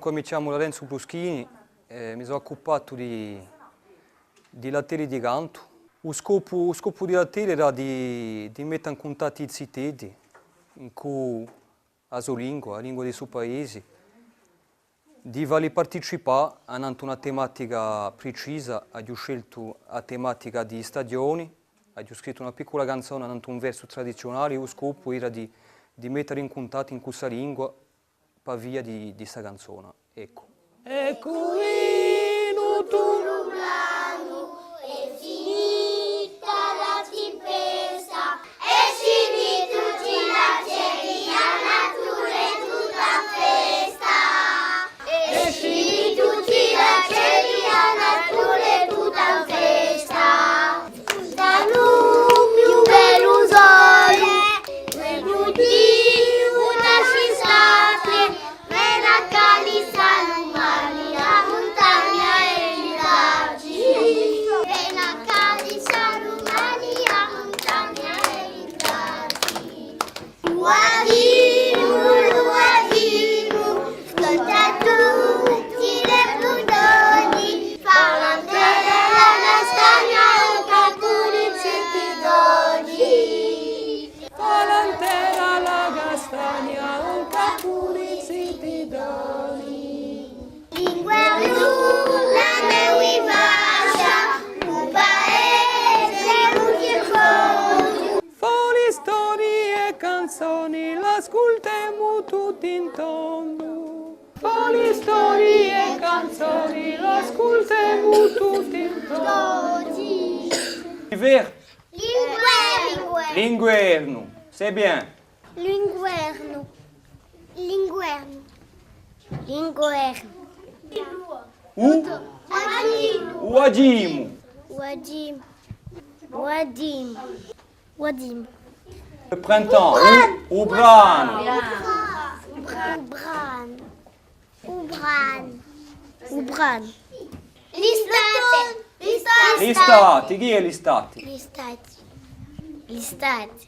Comunque mi chiamo Lorenzo Bruschini, mi sono occupato di lattieri di canto. Lo scopo di lattieri era di mettere in contatto i cittadini con la sua lingua, la lingua dei suoi paesi, di voler partecipare a una tematica precisa. Ho scelto la tematica di stagioni, ho scritto una piccola canzone in un verso tradizionale. Lo scopo era di mettere in contatto in questa lingua per via di questa canzone. Ecco. Ecco venuto nublano, è finita la tempesta, è finita la ceria, natura è tutta festa. È finita la ceria, natura è tutta festa. Stanno più bello sole, una cistate, mena calisano mani, la montagna e i raggi. Mena calisano mani, la montagna e i raggi. Guadino, ascolta tutti le plutoni, fa una bella castagna, un capurici di doni. Falantera la castagna, un capurici ti doni. Lingue blu, la neve vascia, un paese multicolore. Foli storie e canzoni, l'ascoltiamo tutti intorno. Foli storie e canzoni, l'ascoltiamo tutti intorno. Dodi. Hiver, Linguerno. l'inverno, c'est bien. Linguerno. Linguerno. Linguerno. O agimo. Wadim. Wadim. Wadim. Le printemps, o brano. Ubran. Ubran. Ubran. L'estate. L'estate, chi è l'estate? L'estate. L'estate.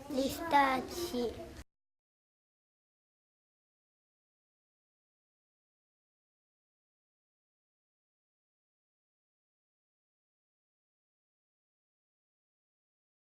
L'estate.